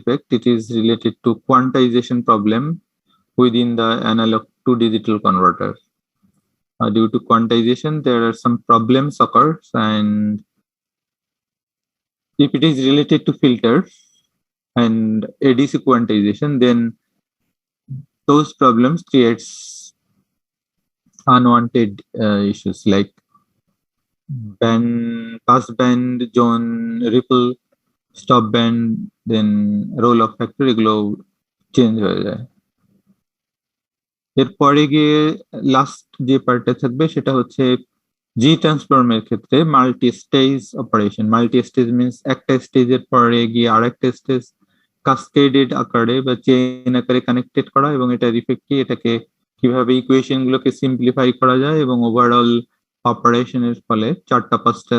defect. It is related to quantization problem within the analog to digital converter. Due to quantization, there are some problems occurs, and if it is related to filters and ADC quantization, then those problems creates unwanted issues like band, pass band, zone, ripple, stop band, then roll off factor এগুলো change হয়ে যায়। এরপরে গিয়ে last যে পার্টটা থাকবে সেটা হচ্ছে জি ট্রান্সফর্মের ক্ষেত্রে multi stage operation. Multi stage means একটা স্টেজের পরে গিয়ে আরেকটা স্টেজ কাস্কেডেড আকারে বা চেইন আকারে কানেক্টেড করা, এবং এটার ইফেক্ট কি, এটাকে কিভাবে ইকুয়েশন গুলোকে সিম্পলিফাই করা যায় এবং ওভারঅল অপারেশনের ফলে চারটা পাঁচটা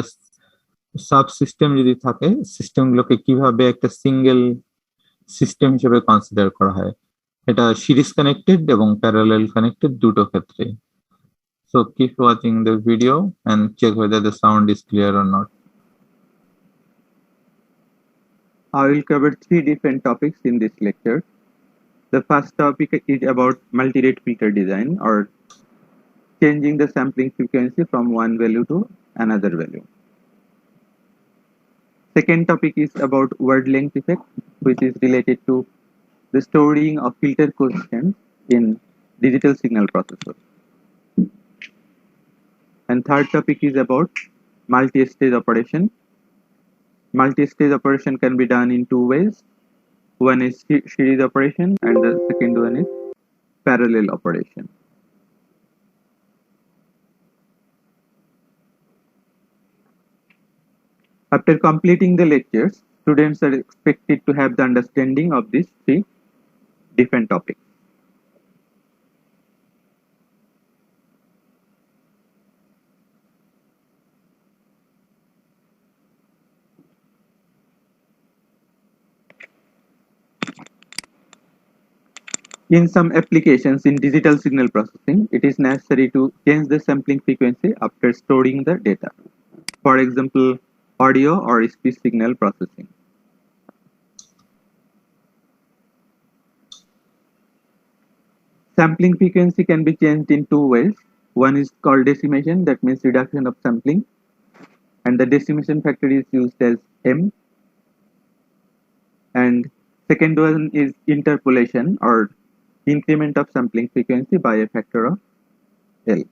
সাব সিস্টেম যদি থাকে, সিস্টেম গুলোকে কিভাবে একটা সিঙ্গেল সিস্টেম হিসেবে কনসিডার করা হয়। এটা সিরিজ কানেক্টেড এবং প্যারালাল কানেক্টেড দুটো ক্ষেত্রে। So keep watching the video and check whether the sound is clear or not. I will cover 3 different topics in this lecture. The first topic is about multi-rate filter design, or changing the sampling frequency from one value to another value. Second topic is about word length effect, which is related to the storing of filter coefficients in digital signal processor. And third topic is about multi-stage operation. Multi-stage operation can be done in two ways. One is series operation and the second one is parallel operation. After completing the lectures, students are expected to have the understanding of these 3 different topics. In some applications in digital signal processing, it is necessary to change the sampling frequency after storing the data. For example, audio or speech signal processing. Sampling frequency can be changed in 2 ways. One is called decimation, that means reduction of sampling, and the decimation factor is used as M. And second one is interpolation, or increment of sampling frequency by a factor of L.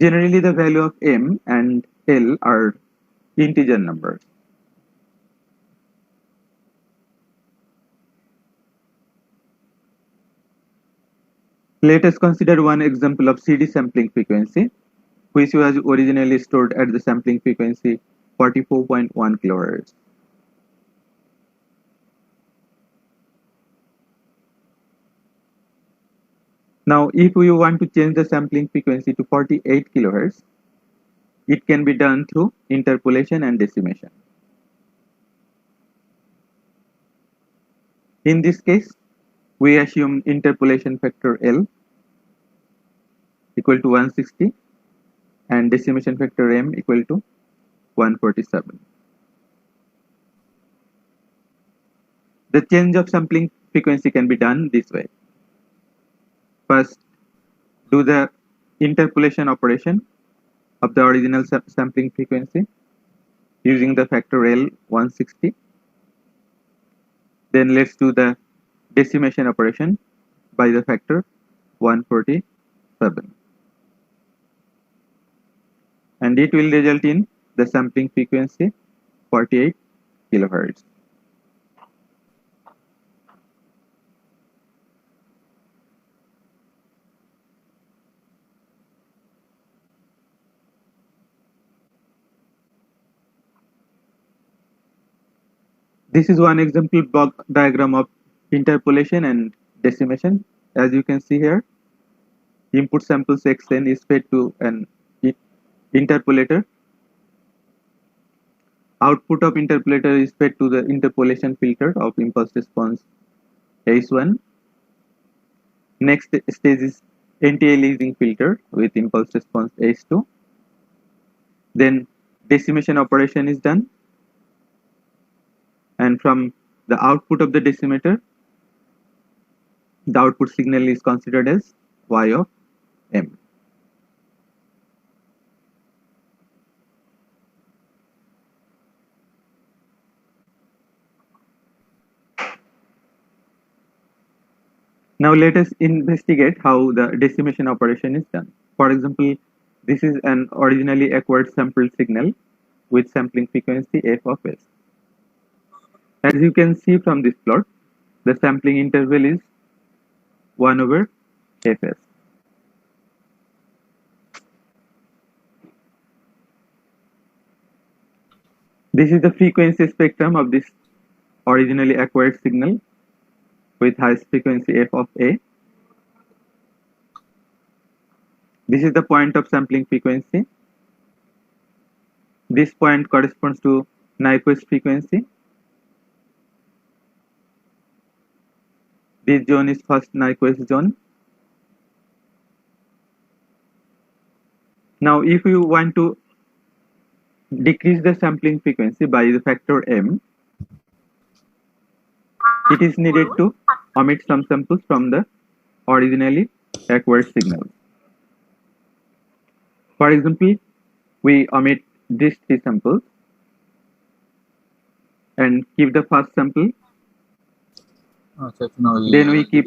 Generally, the value of M and L are integer numbers. Let us consider one example of CD sampling frequency, which was originally stored at the sampling frequency 44.1 kHz. Now, if we want to change the sampling frequency to 48 kHz, it can be done through interpolation and decimation. In this case, we assume interpolation factor L equal to 160 and decimation factor M equal to 147. The change of sampling frequency can be done this way. First, do the interpolation operation of the original sampling frequency using the factor L 160. Then let's do the decimation operation by the factor 147. And it will result in the sampling frequency 48 kHz. This is one example block diagram of interpolation and decimation. As you can see here, input samples xn is fed to an interpolator. Output of interpolator is fed to the interpolation filter of impulse response H1. Next stage is anti-aliasing filter with impulse response H2. Then decimation operation is done. and from the output of the decimator, the output signal is considered as y of m. Now let us investigate how the decimation operation is done. For example, this is an originally acquired sample signal with sampling frequency f of s. As you can see from this plot, the sampling interval is 1 over fs. This is the frequency spectrum of this originally acquired signal with highest frequency f of a. This is the point of sampling frequency. This point corresponds to Nyquist frequency. This zone is first Nyquist zone. Now, if you want to decrease the sampling frequency by the factor m, it is needed to omit some samples from the originally acquired signal. For example, we omit these 3 samples and keep the first sample. Then we keep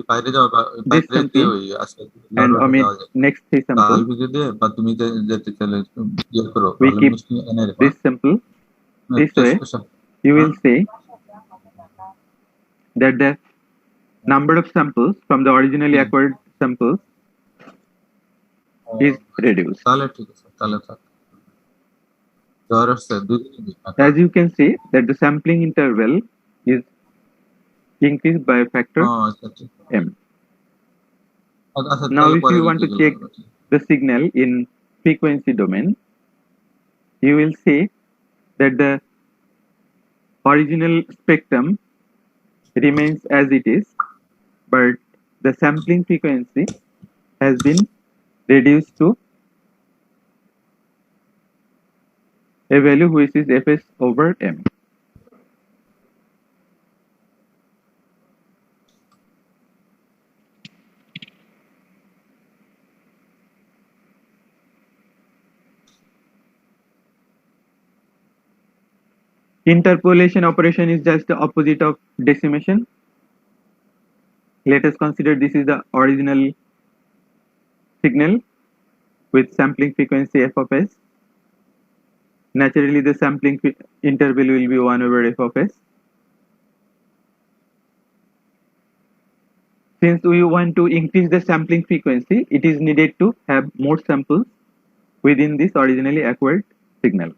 this sample and omit next 3 samples. We keep this sample. This way, you will see that the number of samples from the originally acquired samples is reduced. As you can see that the sampling interval is increased by a factor m. Now if you want to check the signal in frequency domain, you will see that the original spectrum remains as it is, but the sampling frequency has been reduced to a value which is fs over m. Interpolation operation is just the opposite of decimation. Let us consider this is the original signal with sampling frequency f of s. Naturally, the sampling interval will be 1 over f of s. Since we want to increase the sampling frequency, it is needed to have more samples within this originally acquired signal.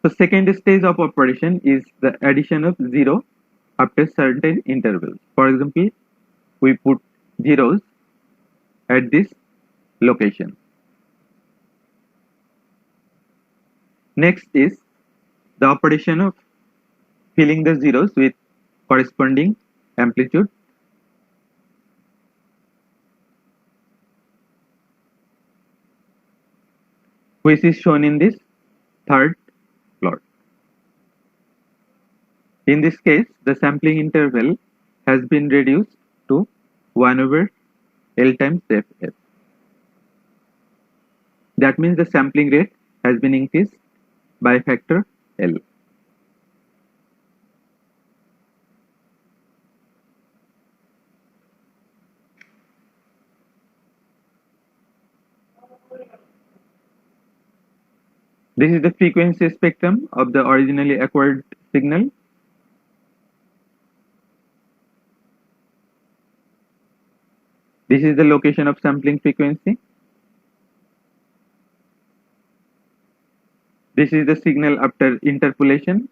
The second stage of operation is the addition of 0 after certain intervals. For example, we put zeros at this location. Next is the operation of filling the zeros with corresponding amplitude. Which is shown in this third plot. In this case, the sampling interval has been reduced to 1 over L times f. That means the sampling rate has been increased by factor L. This is the frequency spectrum of the originally acquired signal. This is the location of sampling frequency. This is the signal after interpolation.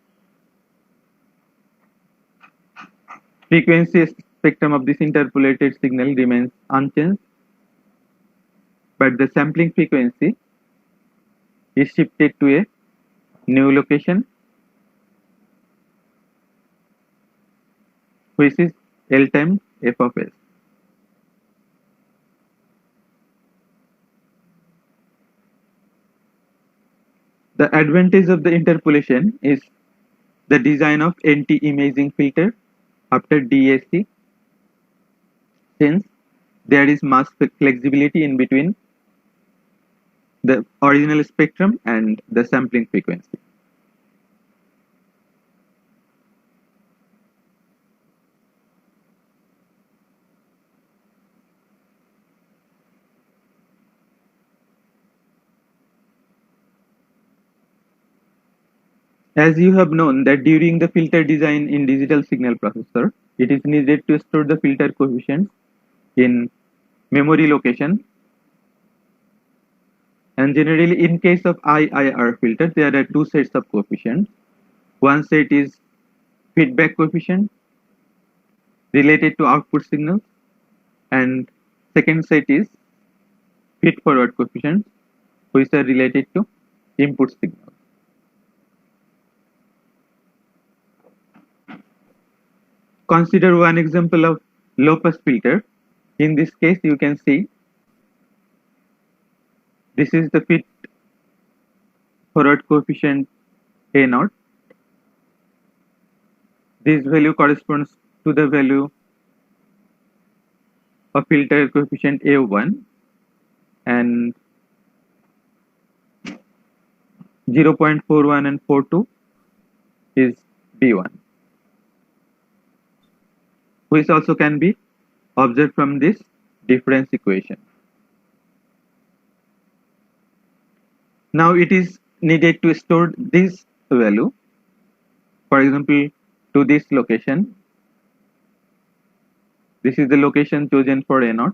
Frequency spectrum of this interpolated signal remains unchanged, but the sampling frequency is shifted to a new location, which is L times f of s. The advantage of the interpolation is the design of anti-imaging filter after DAC, since there is much flexibility in between the original spectrum and the sampling frequency. As you have known that during the filter design in digital signal processor, it is needed to store the filter coefficients in memory location, and generally in case of IIR filter there are two sets of coefficients. One set is feedback coefficient related to output signals, and second set is feed forward coefficients which are related to input signals. Consider one example of low pass filter. In this case you can see this is the feed forward coefficient A0. This value corresponds to the value of filter coefficient A1, and 0.41 and 42 is B1, which also can be observed from this difference equation. Now it is needed to store this value, for example, to this location. This is the location chosen for A0.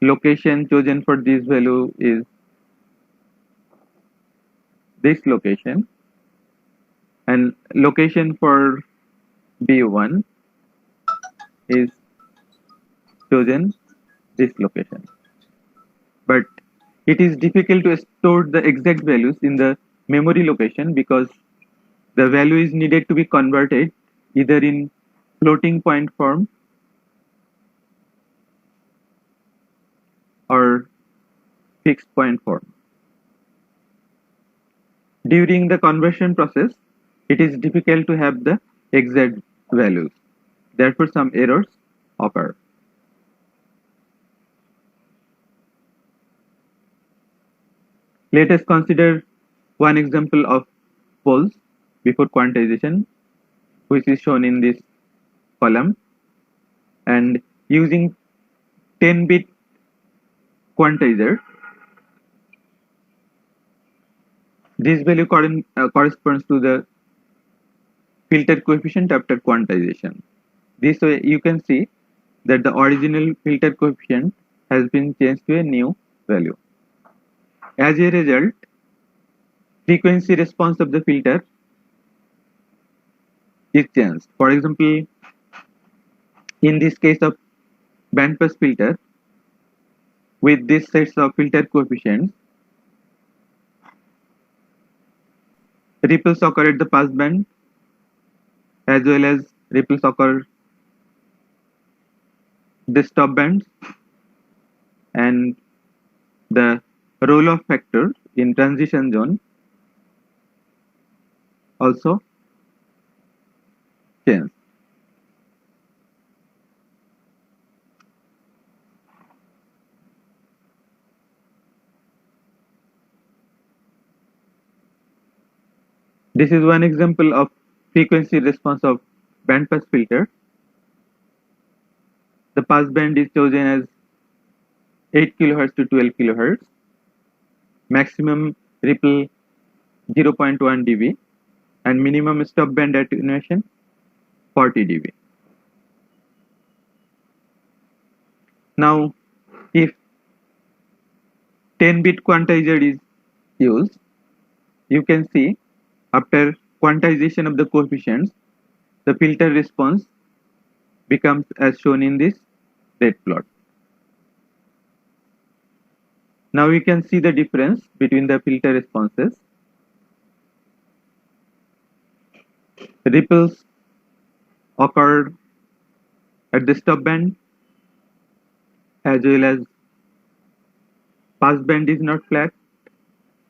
Location chosen for this value is this location, and location for B1 is chosen this location. But it is difficult to store the exact values in the memory location because the value is needed to be converted either in floating point form or fixed point form. During the conversion process, it is difficult to have the exact values. Therefore, some errors occur. Let us consider one example of poles before quantization, which is shown in this column. And using 10-bit quantizer, this value corresponds to the filter coefficient after quantization. This way you can see that the original filter coefficient has been changed to a new value. As a result, frequency response of the filter is changed. For example, in this case of bandpass filter, with this sets of filter coefficients, ripples occur at the pass band as well as ripples occur the stop bands, and the roll-off factor in transition zone also change. This is one example of frequency response of bandpass filter. The pass band is chosen as 8 kHz to 12 kHz, maximum ripple 0.1 dB, and minimum stop band attenuation 40 dB. Now, if 10-bit quantizer is used, you can see after quantization of the coefficients, the filter response becomes as shown in this red plot. Now we can see the difference between the filter responses. Ripples occurred at the stop band as well as pass band is not flat,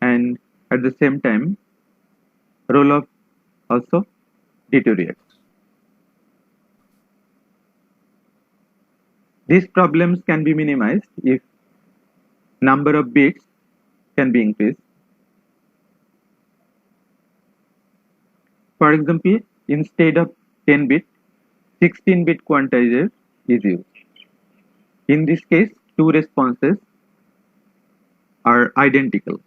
and at the same time roll-off also deteriorates. These problems can be minimized if number of bits can be increased. For example, instead of 10 bit, 16-bit quantizer is used. In this case, two responses are identical.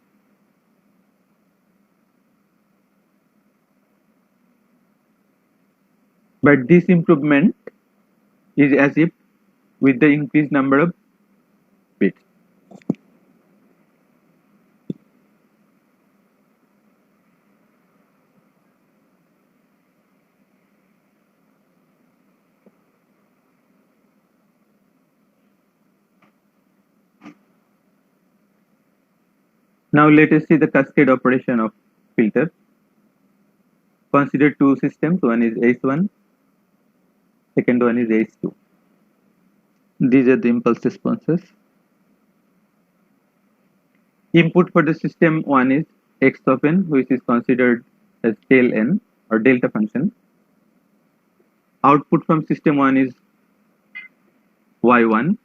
But this improvement is as if with the increased number of bits. Now let us see the cascade operation of filter. Consider two systems, one is H1, second one is H2. These are the impulse responses. Input for the system 1 is x of n, which is considered as tail n or delta function. Output from system 1 is y1,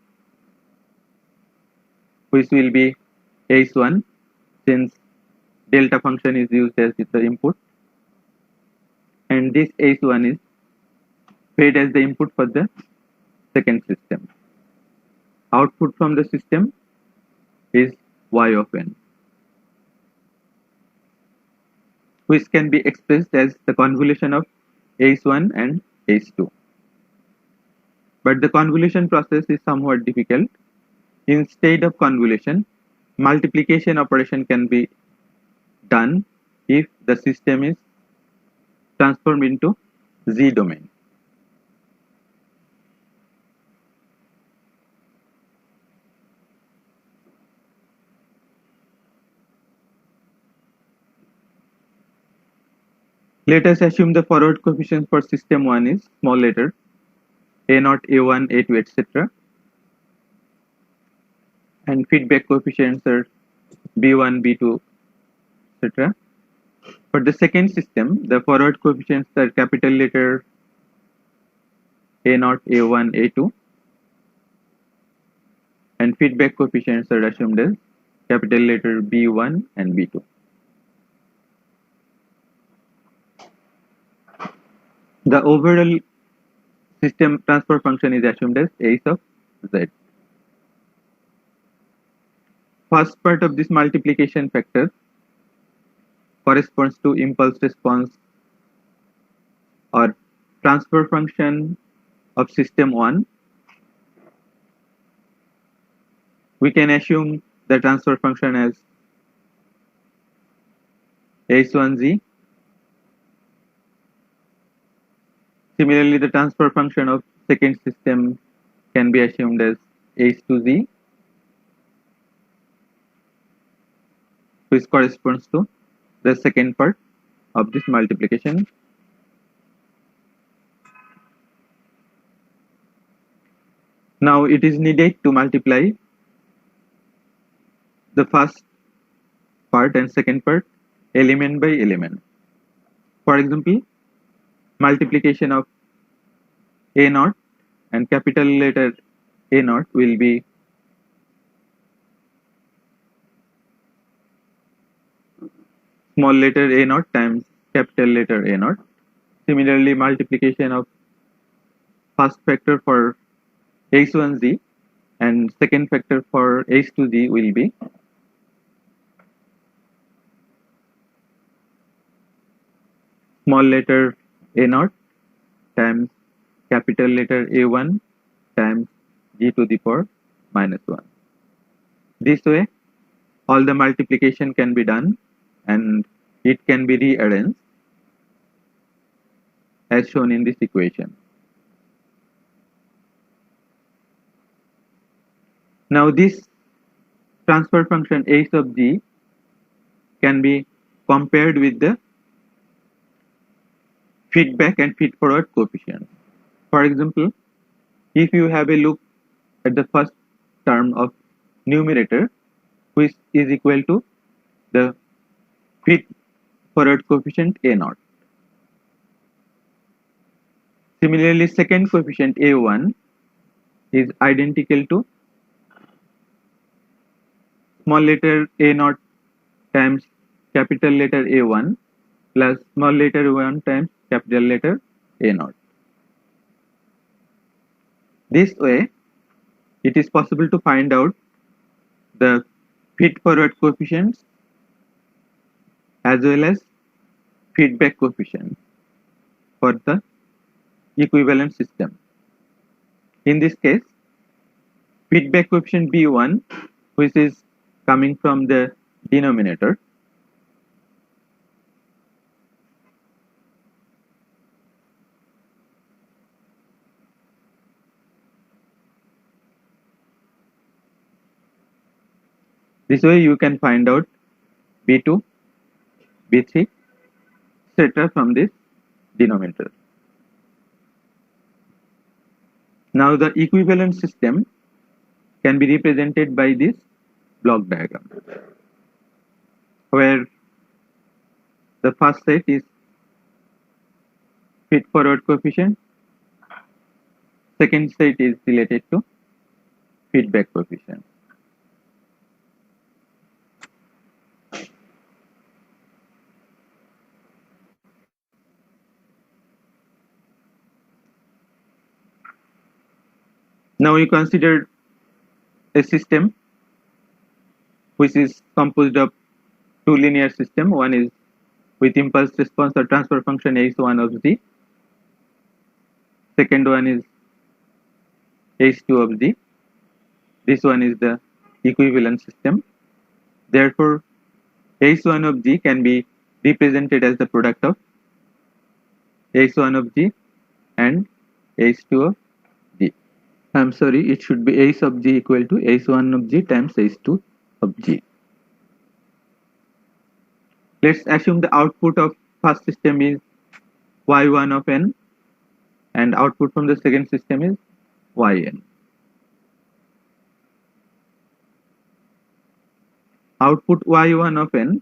which will be h1, since delta function is used as the input, and this h1 is fed as the input for the second system. Output from the system is y of n, which can be expressed as the convolution of h1 and h2. But the convolution process is somewhat difficult. Instead of convolution, multiplication operation can be done if the system is transformed into Z domain. Let us assume the forward coefficient for system 1 is small letter A0, A1, A2, etc. And feedback coefficients are B1, B2, etc. For the second system, the forward coefficients are capital letter A0, A1, A2, and feedback coefficients are assumed as capital letter B1 and B2. The overall system transfer function is assumed as h of z. First part of this multiplication factor corresponds to impulse response or transfer function of system 1. We can assume the transfer function as h1z. Similarly, the transfer function of second system can be assumed as h2z, which corresponds to the second part of this multiplication. Now it is needed to multiply the first part and second part element by element. For example, multiplication of A0 and capital letter A0 will be small letter A0 times capital letter A0. Similarly, multiplication of first factor for h1z and second factor for h2z will be small letter A0 times capital letter A1 times g to the power minus 1. This way, all the multiplication can be done and it can be rearranged as shown in this equation. Now this transfer function h of g can be compared with the feedback and feed forward coefficients. For example, if you have a look at the first term of numerator, which is equal to the feed forward coefficient A0. Similarly, second coefficient A1 is identical to small letter A0 times capital letter A1 plus small letter A1 times capital letter A0. This way, it is possible to find out the feed forward coefficients as well as feedback coefficient for the equivalent system. In this case, feedback coefficient B1, which is coming from the denominator, this way you can find out B2, B3, etc. from this denominator. Now the equivalent system can be represented by this block diagram, where the first set is feed forward coefficient, second set is related to feedback coefficient. Now we consider a system which is composed of two linear system. One is with impulse response or transfer function h1 of z. Second one is h2 of z. This one is the equivalent system. Therefore, h1 of g can be represented as the product of h1 of g and h2 of g. I'm sorry, it should be h of g equal to h1 of g times h2 of g. Let's assume the output of first system is y1 of n and output from the second system is yn. Output y1 of n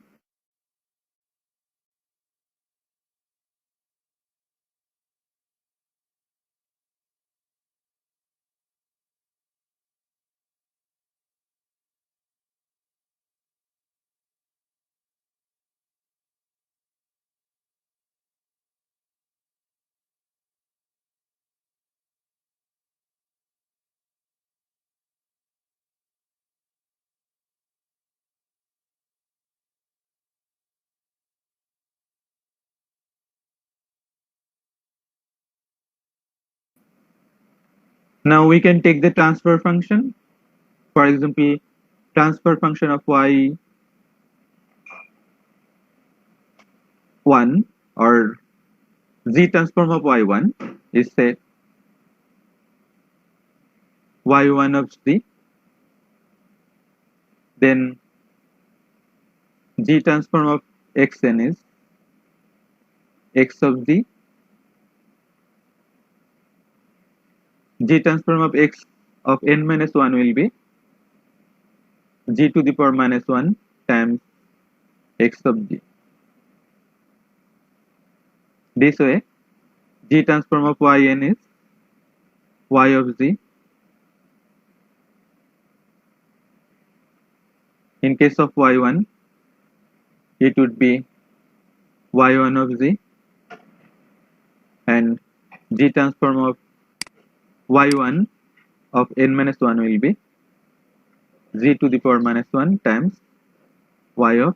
Now we can take the transfer function. For example, transfer function of y1 or z transform of y1 is say y1 of z, then g transform of xn is x of z, g transform of x of n minus 1 will be g to the power minus 1 times x of g. This way, g transform of yn is y of z. In case of y1, it would be y1 of z, and g transform of y1 of n minus 1 will be z to the power minus 1 times y of,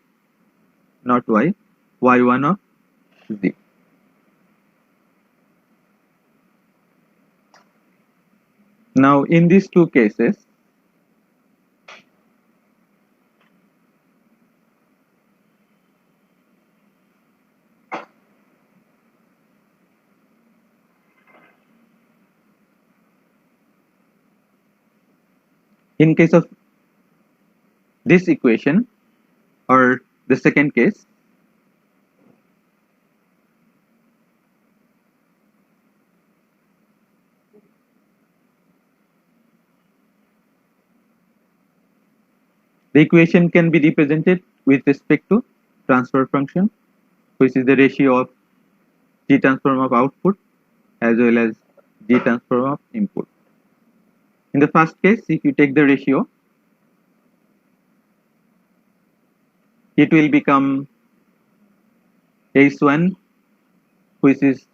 not y, y1 of z. Now in these two cases, in case of this equation or the second case, the equation can be represented with respect to transfer function. which is the ratio of G transform of output as well as G transform of input. In the first case, if you take the ratio, it will become H1, which is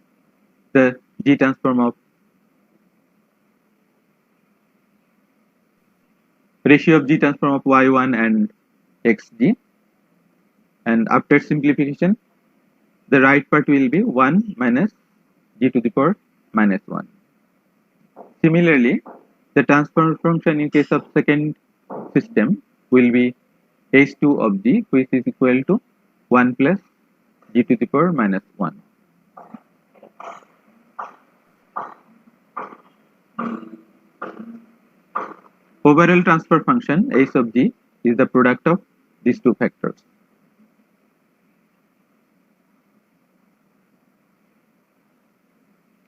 the G transform of ratio of G transform of Y1 and XG, and after simplification, the right part will be 1 minus G to the power minus 1. Similarly, the transfer function in case of second system will be H2 of G, which is equal to 1 plus G to the power minus 1. Overall transfer function H of G is the product of these two factors.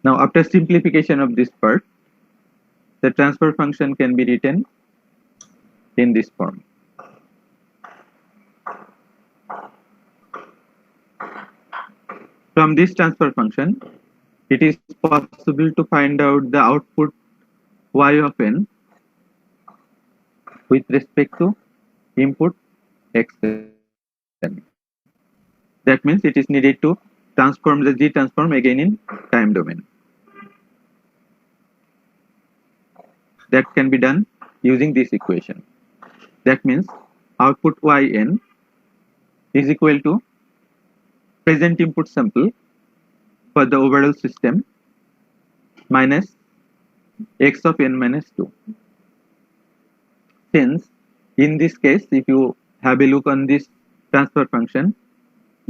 Now, after simplification of this part, the transfer function can be written in this form. From this transfer function, it is possible to find out the output y of n with respect to input xn. That means it is needed to transform the G transform again in time domain. That can be done using this equation. That means output yn is equal to present input sample for the overall system minus x of n minus 2. Since in this case, if you have a look on this transfer function,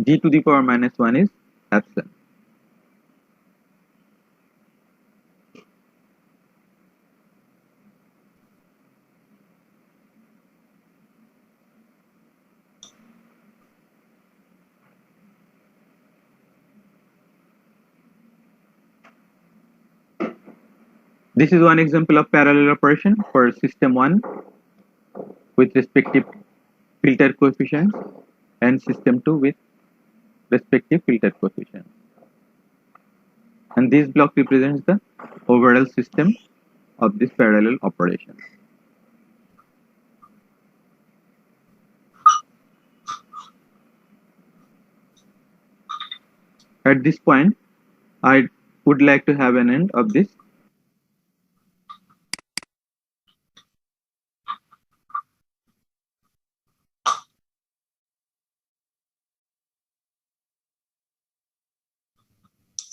G to the power minus 1 is absent. This is one example of parallel operation for system 1 with respective filter coefficients and system 2 with respective filter coefficients. And this block represents the overall system of this parallel operation. At this point, I would like to have an end of this.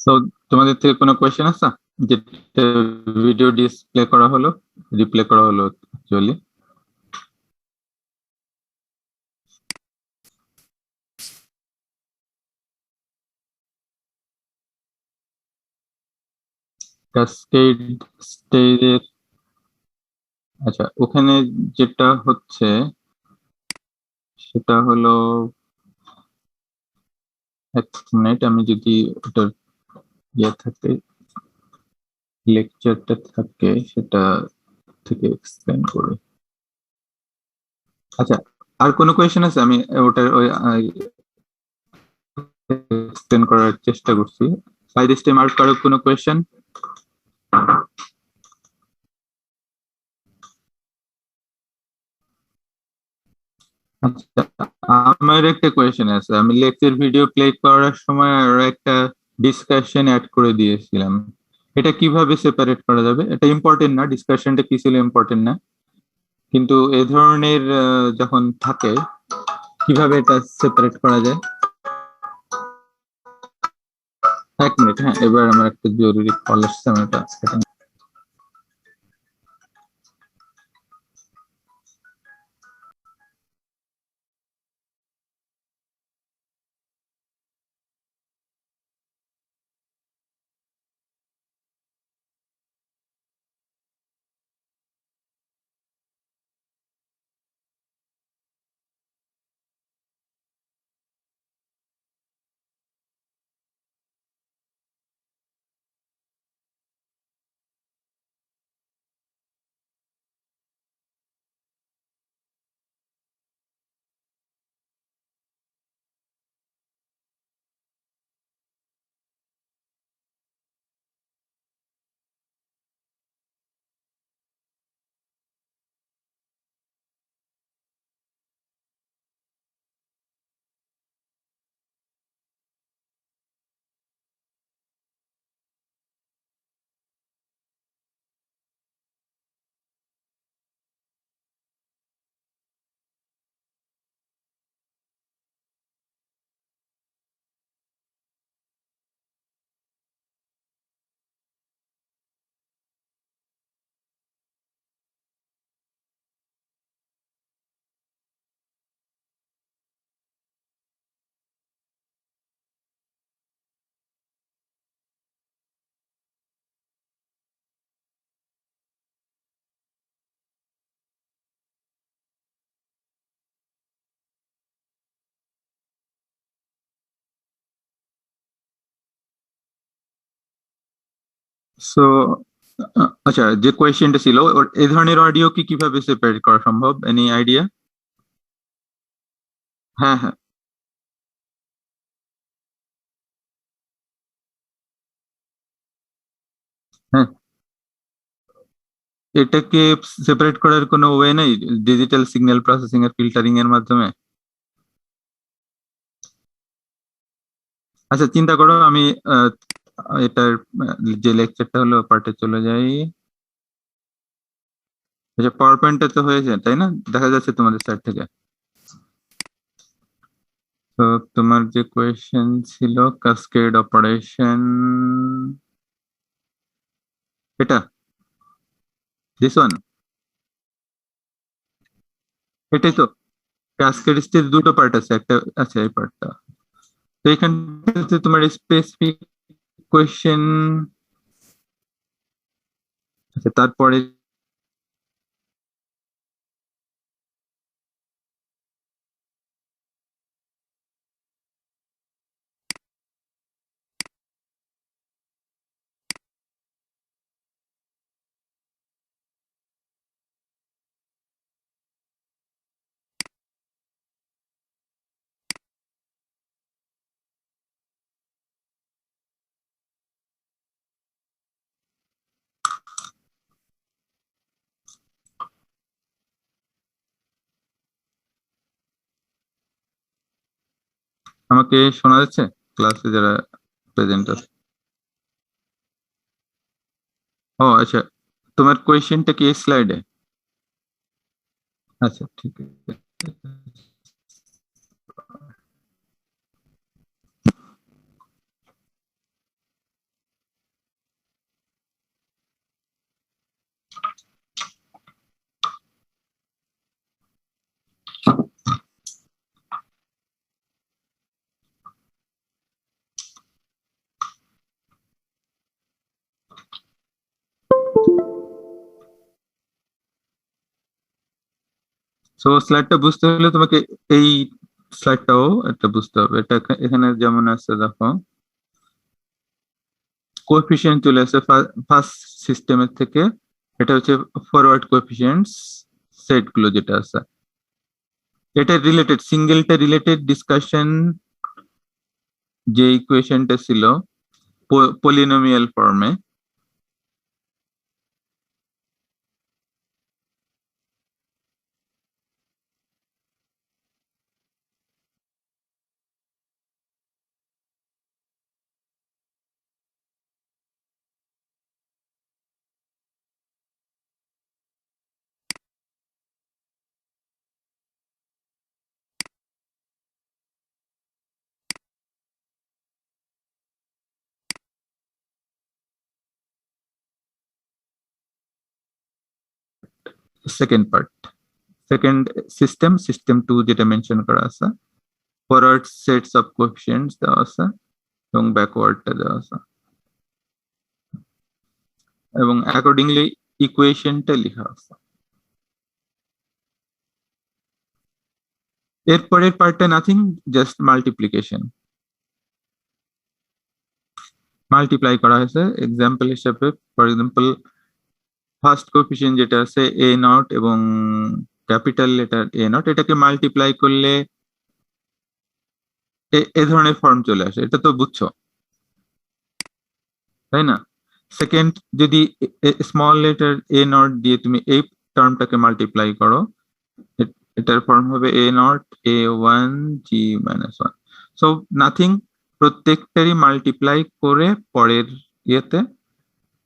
So তোমাদের থেকে কোনো question আছে যেটা video display করা হলো replay করা হলো actually cascade স্টেজের আচ্ছা ওখানে যেটা হচ্ছে সেটা হলো এক মিনিট আমি যদি ওটার ইয়ে থাকে লেকচারটা থাকে সেটা থেকে এক্সপ্লেন করি আচ্ছা আর কোনো কোয়েশ্চেন আছে আমি ওটার ওই এক্সপ্লেন করার চেষ্টা করছি সাইড স্টেম আর কারো কোনো কোয়েশ্চেন আচ্ছা আমার একটা কোয়েশ্চেন আছে আমি লেকচার ভিডিও প্লে করার সময় আরো একটা ডিসকাশন অ্যাড করে দিয়েছিলাম এটা কিভাবে সেপারেট করা যাবে এটা ইম্পর্টেন্ট না ডিসকাশনটা কি ছিল ইম্পর্টেন্ট না কিন্তু এই ধরনের যখন থাকে কিভাবে এটা সেপারেট করা যায় এক মিনিট হ্যাঁ এবার আমার একটা জরুরি কল আসছে আমি এটা সো আচ্ছা, যে কোয়েশ্চেনটা ছিল এই ধরনের অডিও কি কিভাবে সেপারেট করা সম্ভব, এনি আইডিয়া? হ্যাঁ, হ্যাঁ, হ্যাঁ। এটাকে সেপারেট করার কোনো ওয়ে নেই ডিজিটাল সিগন্যাল প্রসেসিং এর ফিল্টারিং এর মাধ্যমে? আচ্ছা, চিন্তা করো, আমি আহ, এটার যে লেকচারটা হলো পার্টে চলে যাই। আচ্ছা, পাওয়ার পয়েন্টটা তো হয়েছে তাই না, দেখা যাচ্ছে তোমাদের সাইড থেকে? তো তোমার যে কোয়েশ্চেন ছিল কাসকেড অপারেশন, এটা দিস ওয়ান, এটাই তো। ক্যাসকেড স্টেজ দুটো পার্ট আছে, একটা আছে এই পার্টটা। তো এখানটাতে তোমার স্পেসিফিক কোয়েশ্চেন, আচ্ছা তারপরে আমাকে শোনা যাচ্ছে ক্লাসে যারা প্রেজেন্ট আছে? ও আচ্ছা, তোমার কোয়েশ্চেনটা কি স্লাইডে? আচ্ছা, ঠিক আছে। সো স্লাইডটা বুঝতে হলে তোমাকে এই স্লাইডটাও একটা বুঝতে হবে। এটা এখানে যেমন আছে দেখো, কোএফিসিয়েন্ট চলে আসে ফার্স্ট সিস্টেমের থেকে। এটা হচ্ছে ফরওয়ার্ড কোএফিসিয়েন্টস সেট গুলো যেটা আছে, এটা রিলেটেড, সিঙ্গেলটা রিলেটেড ডিসকাশন। যে ইকুয়েশনটা ছিল পলিনোমিয়াল ফর্মে, second part, second system, system two যেটা মেনশন করা আছে, ফরওয়ার্ড সেটস অফ কোএফিসিয়েন্টস দেওয়া আছে এবং ব্যাকওয়ার্ডটা দেওয়া আছে, এবং অ্যাকর্ডিংলি ইকুয়েশনটা লেখা আছে। এরপরের পার্টটা নাথিং, জাস্ট মাল্টিপ্লিকেশন, মাল্টিপ্লাই করা হয়েছে এক্সাম্পল হিসেবে। ফর এক্সাম্পল, ফার্স্ট কোএফিসিয়েন্ট যেটা আছে এ নট এবং ক্যাপিটাল লেটার এ নট, এটাকে মাল্টিপ্লাই করলে এ ধরনের ফর্ম চলে আসে, এটা তো বুঝছো তাই না? সেকেন্ড, যদি স্মল লেটার এ নট দিয়ে তুমি এই টার্মটাকে মাল্টিপ্লাই করো, এটার ফর্ম হবে a naught a one g minus one. So nothing, প্রত্যেকটারই মাল্টিপ্লাই করে পরের ইয়েতে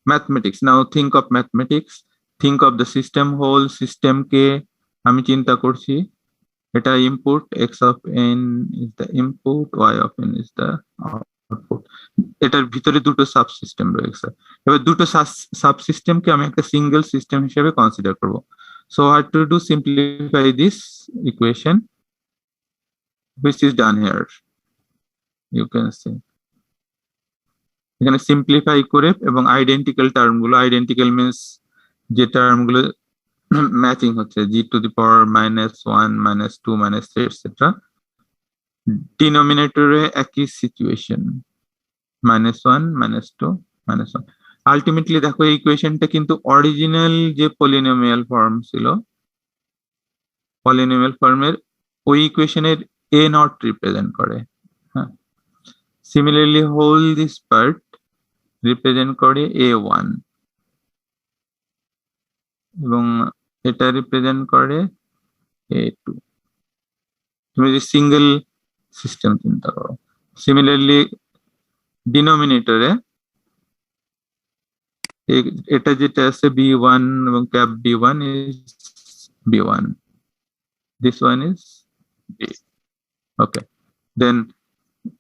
mathematics. Now think of mathematics, think of the system, whole সিস্টেমকে আমি চিন্তা করছি, এটা input, x of n is the input, y of n is the output. এটার ভিতরে দুটো সাবসিস্টেম রয়েছে। এবার দুটো সাবসিস্টেমকে আমি একটা সিঙ্গেল সিস্টেম হিসেবে কনসিডার করব। So how to do simplify this equation, which is done here, you can see এখানে সিম্পলিফাই করে এবং আইডেন্টিক্যাল টার্ম গুলো, আইডেন্টিক্যাল মিনস যে টার্ম গুলো ম্যাচিং হচ্ছে, g to the power minus one minus two minus three etcetera, ডিনোমিনেটরে একই situation, minus one minus two minus one. Ultimately দেখো এই ইকুয়েশনটা কিন্তু অরিজিনাল যে পলিনোমিয়াল ফর্ম ছিল, পলিনোমিয়াল ফর্মের ওই ইকুয়েশনের এ নট রিপ্রেজেন্ট করে। হ্যাঁ, similarly whole this part represent করে A1 এবং এটা রিপ্রেজেন্ট করে A2। তুমি যদি সিঙ্গেল সিস্টেম চিন্তা করো, সিমিলারলি ডিনোমিনেটরে এটা যেটা আছে B1 এবং cap B1 is B1, this one is B। ওকে, দেন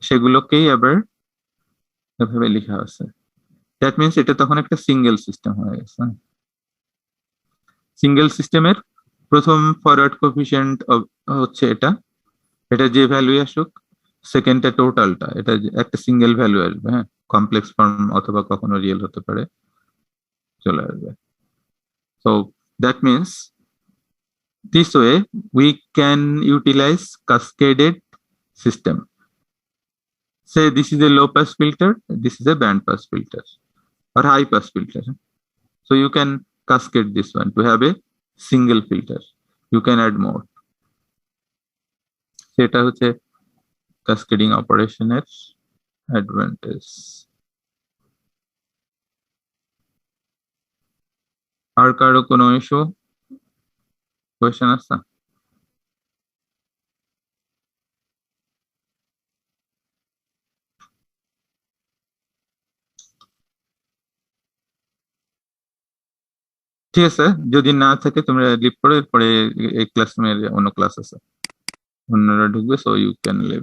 সেগুলোকেই আবার এভাবে লেখা আছে। দ্যাট মিনস এটা তখন একটা সিঙ্গেল সিস্টেম হয়ে গেছে। সিঙ্গেল সিস্টেমের প্রথম ফরওয়ার্ড কোফিশিয়েন্ট হচ্ছে এটা, এটা যে ভ্যালু আসুক, সেকেন্ডটা টোটালটা, এটা একটা সিঙ্গেল ভ্যালু আসবে। হ্যাঁ, কমপ্লেক্স ফর্ম অথবা কখনো রিয়েল হতে পারে, চলে আসবে। So that means this way we can utilize cascaded system. Say this is a low pass filter, this is a band pass filter or high pass filter. So you can cascade this one to have a single filter. You can add more. সেটা হচ্ছে cascading অপারেশনের advantage. আর কারো কোনো issue, question আছে? ঠিক আছে, যদি না থাকে তোমরা লিভ করো, এরপরে এই ক্লাসরুমের অন্য ক্লাস আছে, অন্যরা ঢুকবে, সো ইউ ক্যান লিভ।